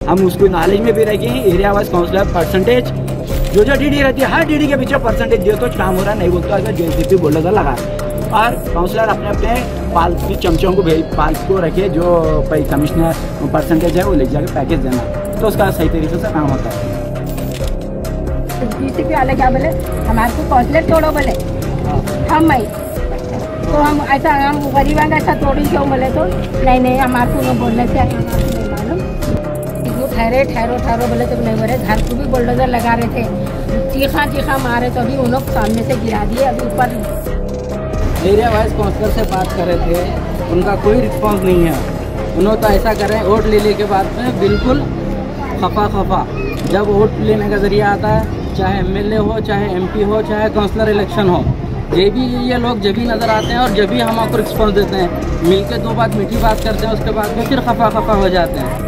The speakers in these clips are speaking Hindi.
हम उसको नॉलेज में भी रखें। एरिया वाइज काउंसलर परसेंटेज जो डीडी रहती है, हर डीडी के पीछे परसेंटेज दिए तो काम हो रहा, नहीं बोलते अगर जेसीपी बुलडोजर लगा। और काउंसलर अपने अपने पालतू चमचों को पालतू रखे, जो कमिश्नर परसेंटेज है वो ले जाके पैकेज देना, तो उसका सही तरीके से काम होता है। जेसीपी वाले क्या बोले, हमारे को काउंसलर तोड़ो बोले, हम नहीं तो हम ऐसा हम गरीब ऐसा तोड़ी क्यों बोले, तो नहीं हमारे को बोलने से मालूम ठहरो बोले तो नहीं बोले। घर को भी बुलडोजर लगा रहे थे, चीखा मारे तो अभी उन लोग सामने से गिरा दिए। अभी ऊपर एरिया वाइज काउंसलर से बात कर रहे थे, उनका कोई रिस्पांस नहीं है। उन्होंने तो ऐसा करें, वोट लेने के बाद में बिल्कुल खफा। जब वोट लेने का जरिया आता है, चाहे एमएलए हो, चाहे एमपी हो, चाहे काउंसलर इलेक्शन हो, ये लोग जब भी नज़र आते हैं और जब भी हम आपको रिस्पॉन्स देते हैं, मिलके दो बात मीठी बात करते हैं, उसके बाद में फिर खफा हो जाते हैं।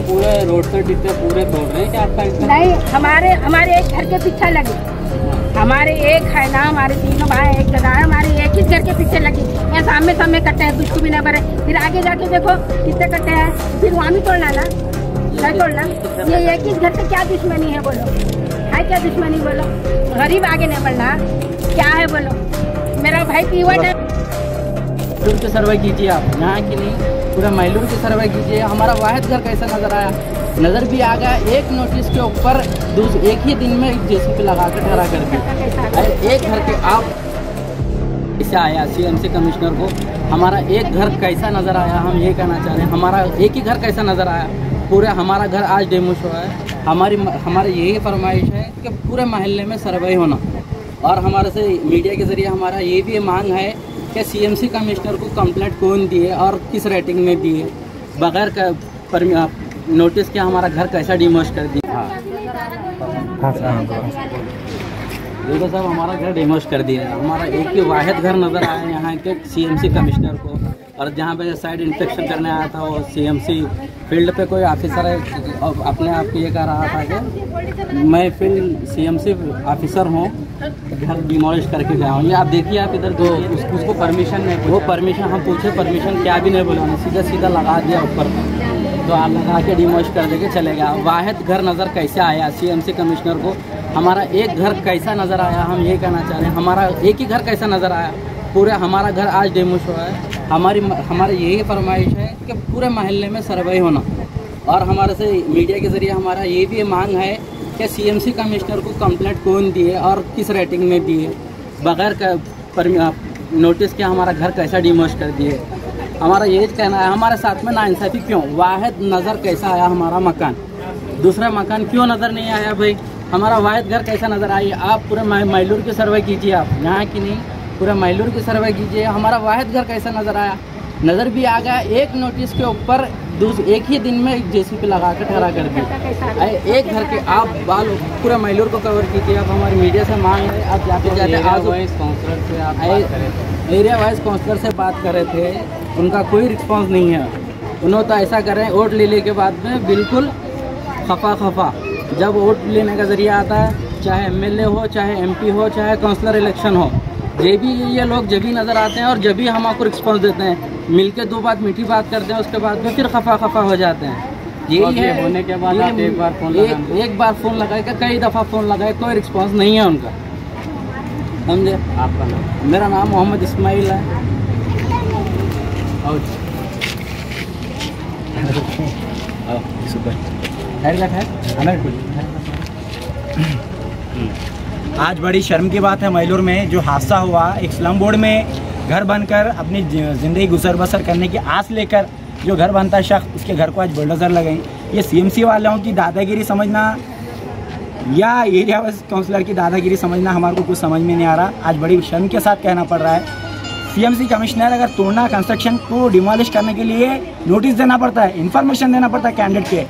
पूरे रोड से डिब्बे पूरे तोड़ रहे हैं क्या आपका? नहीं, हमारे एक घर के पीछे लगे, हमारे एक है ना, हमारे तीनों भाई एक जगह है, हमारे एक ही घर के पीछे लगी। यहाँ सामने कट्टे हैं, कुछ भी नहीं भरे। फिर आगे जाके देखो कितने कट्टे हैं, फिर वहाँ भी तोड़ना ना, नहीं तोड़ना। ये एक ही घर से क्या दुश्मनी है बोलो, है क्या दुश्मनी बोलो? गरीब आगे नहीं बढ़ना, क्या है बोलो? मेरा भाई पीवट है। की सर्वे कीजिए आप, यहाँ की नहीं पूरा मैलूर की सर्वे कीजिए। हमारा वाहिद घर कैसा नज़र आया, नज़र भी आ गया। एक नोटिस के ऊपर एक ही दिन में जेसीपी लगा कर ठहरा कर दिया। एक घर के आप कैसे आया सीएमसी कमिश्नर को, हमारा एक घर कैसा नज़र आया, हम ये कहना चाह रहे हैं। हमारा एक ही घर कैसा नज़र आया, पूरा हमारा घर आज डेमोश हुआ है। हमारी यही फरमाइश है कि पूरे मोहल्ले में सर्वे होना, और हमारे से मीडिया के ज़रिए हमारा ये भी मांग है कि सीएमसी कमिश्नर को कंप्लेंट कौन दिए और किस रेटिंग में दिए, बगैर नोटिस के हमारा घर कैसा डिमोश कर दिया। देखो साहब, हमारा घर डिमोश कर दिया। हमारा एक ही वाहिद घर नज़र आया यहाँ के सीएमसी कमिश्नर को, और जहाँ पे साइड इंस्पेक्शन करने आया था वो सीएमसी फील्ड पे कोई ऑफिसर है, अपने आप को ये कह रहा था कि मैं फील्ड सीएमसी ऑफिसर हूँ, घर डिमोलिश करके गया हूँ। ये आप देखिए, आप इधर जो उसको परमिशन नहीं, वो परमिशन हम पूछे, परमिशन क्या भी नहीं बोला, सीधा लगा दिया ऊपर, तो आप लगा के डिमोलिश कर देके चले गया। वाहिद घर नज़र कैसे आया सीएमसी कमिश्नर को, हमारा एक घर कैसा नज़र आया, हम ये कहना चाह रहे हैं। हमारा एक ही घर कैसा नज़र आया, पूरा हमारा घर आज डेमोश हुआ है। हमारी यही फरमाइश है कि पूरे मोहल्ले में सर्वे होना, और हमारे से मीडिया के ज़रिए हमारा ये भी मांग है कि सीएमसी कमिश्नर को कंप्लेंट कौन दिए और किस रेटिंग में दिए, बगैर नोटिस के हमारा घर कैसा डिमोश कर दिए। हमारा यही कहना है, हमारे साथ में नाइंसाफ़ी क्यों? वाहिद नज़र कैसा आया हमारा मकान, दूसरा मकान क्यों नज़र नहीं आया भाई? हमारा वाहिद घर कैसा नज़र आया? आप पूरे मैलूर की सर्वे कीजिए, आप यहाँ की नहीं पूरा मैलूर की सर्वे कीजिए। हमारा वाहिद घर कैसा नज़र आया, नज़र भी आ गया। एक नोटिस के ऊपर एक ही दिन में जेसीपी लगा कर ठहरा कर दिया। एक घर के आप पूरा मैलूर को कवर कीजिए। अब हमारी मीडिया से मांग है, आप जाते आज काउंसलर से आप एरिया वाइज काउंसलर से बात कर रहे थे, उनका कोई रिस्पांस नहीं है। उन्होंने तो ऐसा करें, वोट लेने के बाद में बिल्कुल खफा। जब वोट लेने का जरिया आता है, चाहे एमएलए हो, चाहे एमपी हो, चाहे काउंसलर इलेक्शन हो, ये लोग जब भी नज़र आते हैं और जब भी हम आपको रिस्पॉन्स देते हैं, मिलके दो बात मीठी बात करते हैं, उसके बाद में फिर खफा हो जाते हैं। यही है, होने के बाद आप एक बार फ़ोन लगाए, कई दफ़ा फ़ोन लगाए, कोई रिस्पॉन्स नहीं है उनका, समझे? आपका नाम? मेरा नाम मोहम्मद इस्माइल है। आज बड़ी शर्म की बात है, मैलूर में जो हादसा हुआ, एक स्लम बोर्ड में घर बनकर अपनी ज़िंदगी गुजर बसर करने की आस लेकर जो घर बनता है शख्स, उसके घर को आज बुलडोज़र लगाई। ये सीएमसी वालों की दादागिरी समझना या एरिया वाइज काउंसलर की दादागिरी समझना हमारे को कुछ समझ में नहीं आ रहा। आज बड़ी शर्म के साथ कहना पड़ रहा है, सीएमसी कमिश्नर अगर तोड़ना कंस्ट्रक्शन को डिमोलिश करने के लिए नोटिस देना पड़ता है, इन्फॉर्मेशन देना पड़ता है कैंडिडेट के।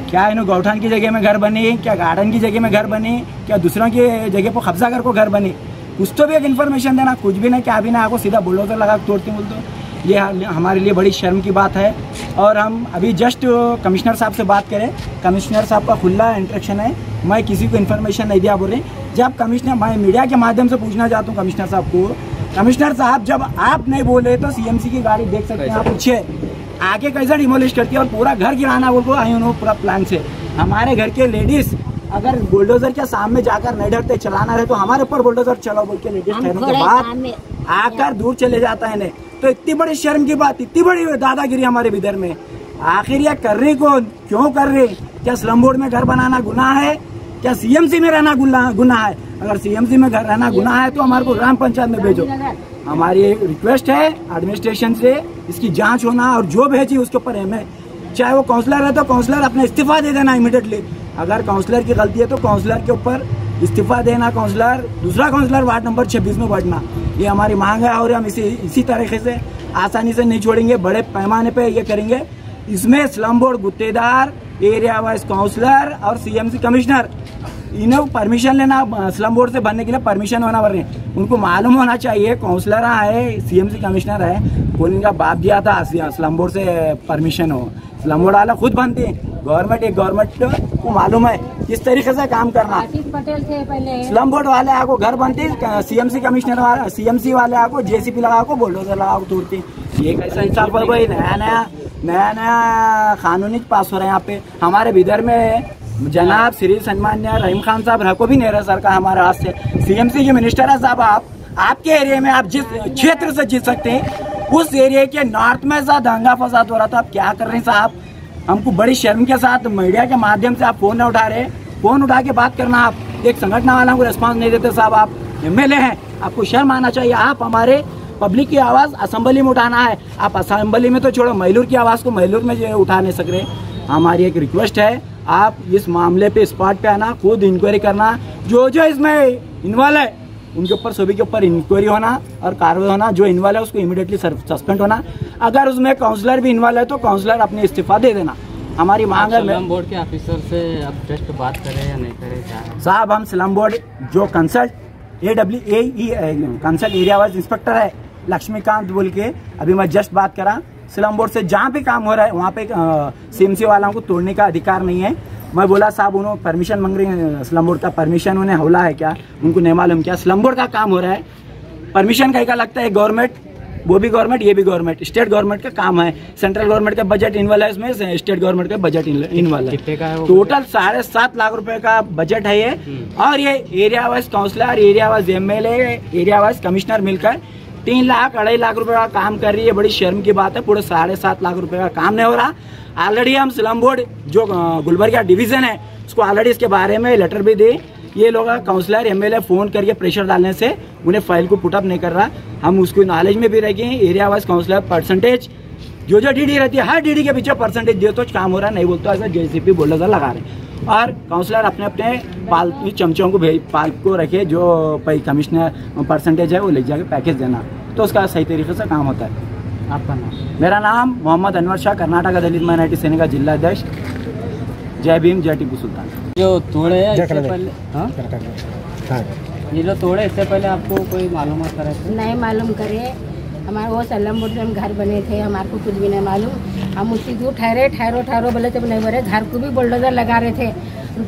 क्या इन्होंने गौठान की जगह में घर बने, क्या गार्डन की जगह में घर बने, क्या दूसरों की जगह पर कब्जा कर को घर बने, कुछ तो भी एक इन्फॉर्मेशन देना। कुछ भी नहीं, क्या भी ना, आपको सीधा बुलडोज़र लगा तोड़ते बोल दो। ये हमारे लिए बड़ी शर्म की बात है। और हम अभी जस्ट कमिश्नर साहब से बात करें, कमिश्नर साहब का खुला इंस्ट्रक्शन है, मैं किसी को इन्फॉर्मेशन नहीं दिया बोल रहे। जब कमिश्नर, मैं मीडिया के माध्यम से पूछना चाहता हूँ कमिश्नर साहब को, कमिश्नर साहब जब आप नहीं बोले तो सीएमसी की गाड़ी देख सकते हैं, आप पूछे आके कैसे डिमोलिश करती है और पूरा घर गिराना बोल को आई उन्होंने पूरा प्लान से। हमारे घर के लेडीज अगर बुलडोजर के सामने जाकर नहीं डरते चलाना रहे तो हमारे ऊपर बुलडोजर चलाओ बोल के लेडीज ठहरने के बाद आकर दूर चले जाता है। तो इतनी बड़ी शर्म की बात, इतनी बड़ी दादागिरी हमारे विदर्भ में। आखिर ये कर रही कौन, क्यों कर रही? क्या स्लम बोर्ड में घर बनाना गुनाह है? क्या सीएमसी में रहना गुनाह है? अगर सीएमसी में घर रहना गुनाह है तो हमारे को ग्राम पंचायत में भेजो। हमारी एक रिक्वेस्ट है एडमिनिस्ट्रेशन से, इसकी जांच होना और जो भेजी उसके ऊपर हमें, चाहे वो काउंसलर है तो काउंसलर अपना इस्तीफा दे देना इमीडिएटली। अगर काउंसलर की गलती है तो काउंसलर के ऊपर इस्तीफा देना, काउंसलर दूसरा काउंसलर वार्ड नंबर 26 में बैठना, ये हमारी मांग है। और हम इसी तरीके से आसानी से नहीं छोड़ेंगे, बड़े पैमाने पे ये करेंगे। इसमें slum board गुत्तेदार, area wise counsellor और सीएमसी कमिश्नर, इन्हें परमिशन लेना, स्लम बोर्ड से बनने के लिए परमिशन होना पड़ रही है। उनको मालूम होना चाहिए काउंसलर है, सीएमसी कमिश्नर है, कौन इनका बाप दिया था स्लम बोर्ड से परमिशन हो। स्लम बोर्ड वाला खुद बनते हैं, गवर्नमेंट को मालूम है किस तरीके से काम करना। पटेल थे पहले, स्लम बोर्ड वाले आपको घर बनते, सीएमसी कमिश्नर वाला, सीएमसी वाले आपको जेसीपी लगा को बुलडोजर लगा को तोड़ते। ये कैसा इंसाफ है भाई? नया कानूनी पास हो रहा है यहाँ पे हमारे विदर्भ में। जनाब श्री सम्मान्य रहीम खान साहब रखो भी नहीं रहे सरकार हमारे हाथ से। सीएमसी के मिनिस्टर है साहब, आपके एरिया में आप जिस क्षेत्र से जीत सकते हैं उस एरिया के नॉर्थ में सा दंगा फसाद हो रहा था। आप क्या कर रहे हैं साहब? हमको बड़ी शर्म के साथ मीडिया के माध्यम से आप फोन नहीं उठा रहे, फोन उठा के बात करना। आप एक संगठन वालों को रिस्पॉन्स नहीं देते साहब, आप एमएलए हैं, आपको शर्म आना चाहिए। आप हमारे पब्लिक की आवाज असेंबली में उठाना है, आप असेंबली में तो छोड़ो, महलूर की आवाज को महलूर में जो उठा नहीं सक रहे। हमारी एक रिक्वेस्ट है, आप इस मामले पे स्पॉट पे आना, खुद इंक्वायरी करना, जो इसमें इन्वॉल्व है उनके ऊपर सभी के ऊपर इंक्वायरी होना और कार्रवाई होना। जो इन्वॉल्व है उसको इमीडिएटली सस्पेंड होना। अगर उसमें काउंसलर भी इन्वॉल्व है तो काउंसलर अपने इस्तीफा दे देना। हमारी मांग है। स्लम बोर्ड के ऑफिसर से अब जस्ट बात करें या नहीं करें साहब? हम स्लम बोर्ड जो consult consult area wise inspector है लक्ष्मीकांत बोल के, अभी मैं जस्ट बात करा, स्लम बोर्ड से जहाँ पे काम हो रहा है वहाँ पे सीएमसी वालों को तोड़ने का अधिकार नहीं है। मैं बोला साहब उन्होंने परमिशन मांग रहे हैं, स्लम बोर्ड का परमिशन उन्हें हौला है क्या? उनको नहीं मालूम क्या स्लम बोर्ड का काम हो रहा है? परमिशन कहीं का लगता है? गवर्नमेंट, वो भी गवर्नमेंट, ये भी गवर्नमेंट, स्टेट गवर्नमेट का काम है। सेंट्रल गवर्नमेंट का बजट इन्वॉल्व है इसमें, स्टेट गवर्नमेंट का बजट इन्वॉल्व है। टोटल 7.5 लाख रुपए का बजट है ये। और ये area wise councillor, area wise MLA, area wise commissioner मिलकर 3 लाख 2.5 लाख रुपए का काम कर रही है। बड़ी शर्म की बात है, पूरे 7.5 लाख रुपए का काम नहीं हो रहा। ऑलरेडी हम स्लम बोर्ड जो गुलबर्गा डिवीजन है उसको ऑलरेडी इसके बारे में लेटर भी दे। ये लोग काउंसलर एमएलए फोन करके प्रेशर डालने से उन्हें फाइल को पुटअप नहीं कर रहा। हम उसको नॉलेज में भी रखें। एरिया वाइज काउंसलर परसेंटेज जो डीडी रहती है, हर डीडी के पीछे परसेंटेज दे तो काम हो रहा है, नहीं बोलते ऐसा जेसीपी बुलडोजर लगा रहे। और काउंसलर अपने अपने पालतू चमचों को पाल को रखे, जो कमिश्नर परसेंटेज है वो ले जाके पैकेज देना, तो उसका सही तरीके से काम होता है। आपका नाम? मेरा नाम मोहम्मद अनवर शाह, कर्नाटक दलित माइनॉरिटी सेना का जिला अध्यक्ष। जय भीम, जय टीपू सुल्तान। जो तोड़े हैं इससे पहले, ये जो तोड़े इससे पहले आपको कोई मालूमात करे? नहीं मालूम करे। हमारे वो स्लम बोर्ड में घर बने थे, हमारे को कुछ भी नहीं मालूम। हम उसी दूर ठहरो बोले तो नहीं बोले। घर को भी बुलडोजर लगा रहे थे,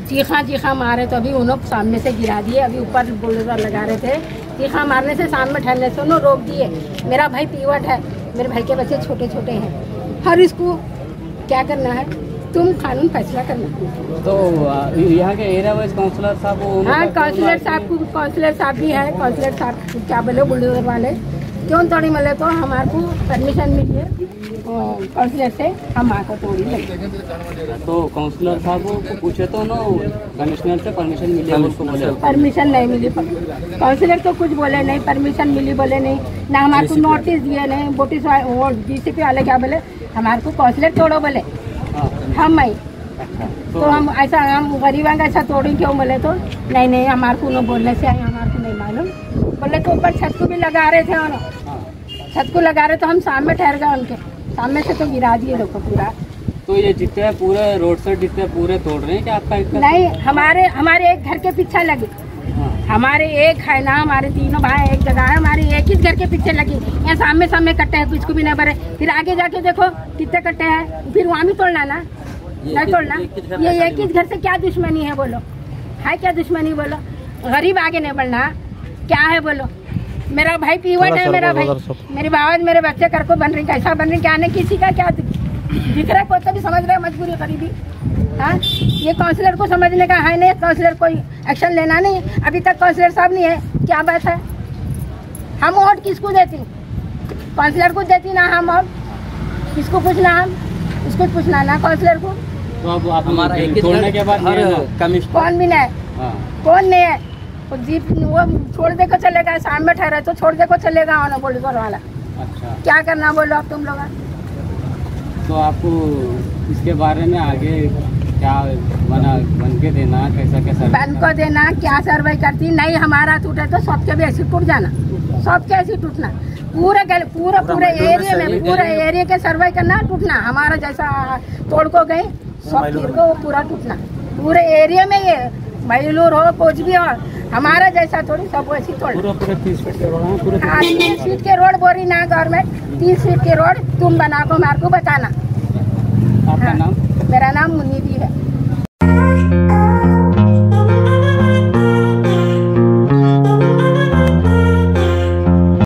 चीखा मारे तो अभी उन्होंने सामने से गिरा दिए। अभी ऊपर बुलडोजर लगा रहे थे, चीखा मारने से सामने ठहरने से उन्होंने रोक दिए। मेरा भाई पीवट है, मेरे भाई के बच्चे छोटे छोटे हैं। हर इसको क्या करना है, तुम कानून फैसला करना। तो यहाँ के एरिया वाइज काउंसलर साहब? हाँ, काउंसलर साहब भी है। काउंसलर साहब क्या बोले, बुलडोजर वाले क्यों तोड़ी मिले तो हमारे को परमिशन मिली है काउंसलर से, हम आकर तोड़ी लगे। तो काउंसलर साहब को पूछे तो ना कमिश्नर से परमिशन मिली है? उसको बोले परमिशन नहीं मिली। काउंसलर तो कुछ बोले नहीं, परमिशन मिली बोले नहीं, ना हमारे को नोटिस दिए नहीं। नोटिस वो जीसीपी वाले क्या बोले, हमारे को काउंसलर तोड़ो बोले। हम नहीं तो हम ऐसा, हम गरीब ऐसा तोड़ी क्यों बोले तो नहीं हमारे को बोलने से हमारे को नहीं मालूम बोले। तो ऊपर छत को भी लगा रहे थे, छत को लगा रहे तो हम सामने ठहर गए, उनके सामने से तो गिरा दिए देखो पूरा। तो ये जितने पूरे रोड साइड जितने पूरे तोड़ रहे हैं क्या आपका? नहीं, हमारे एक घर के पीछे लगे। हमारे एक है ना, हमारे तीनों भाई एक जगह है, हमारे एक ही घर के पीछे लगी। यहाँ सामने कट्टे हैं, कुछ को भी नहीं भरे। फिर आगे जाके देखो कितने कट्टे हैं, फिर वहाँ भी तोड़ना ना, नहीं तोड़ना। ये एक ही घर से क्या दुश्मनी है बोलो? है क्या दुश्मनी बोलो? गरीब आगे नहीं बढ़ना क्या है बोलो? मेरा भाई पीवट है, मेरा भाई, मेरी बाबा, मेरे बच्चे कर को बन रही, कैसा बन रही, क्या नहीं, किसी का क्या दिख रहा है, कोई तो भी समझ रहा है मजबूरी गरीबी। हाँ, ये काउंसलर को समझने का है नहीं, काउंसलर कोई एक्शन लेना नहीं, अभी तक काउंसलर साहब नहीं है, क्या बात है। हम वोट किसको देती, काउंसलर को देती ना, हम और किसको पूछना, हम उसको पूछना ना काउंसलर को। तो अब आप हमारा एक छोड़ने के बाद हर कमिश्नर कौन भी नहीं, कौन नहीं है, वो जीप वो छोड़ दे को चलेगा, शाम में ठहरा तो छोड़ दे को चलेगा पुलिस वाला। अच्छा, क्या करना बोलो अब तुम लोग। तो आपको इसके बारे में आगे क्या बन के देना, कैसा बन को देना, क्या सर्वे करती, नहीं हमारा टूटे तो सबके भी ऐसे टूट जाना, सबके ऐसे टूटना, पूरे एरिया में, पूरे एरिया के सर्वे करना, टूटना, हमारा जैसा तोड़ को गई सब को पूरा टूटना, पूरे एरिया में, ये मैलूर हो कुछ भी हो, हमारा जैसा थोड़ी सब ऐसी तोड़। पूरे 30 फीट के रोड, पूरे 30 फीट के रोड बोरी ना गवर्नमेंट, 30 फीट के रोड तुम बना को मार को बताना। आपका नाम? मेरा नाम मुन्नी दी है।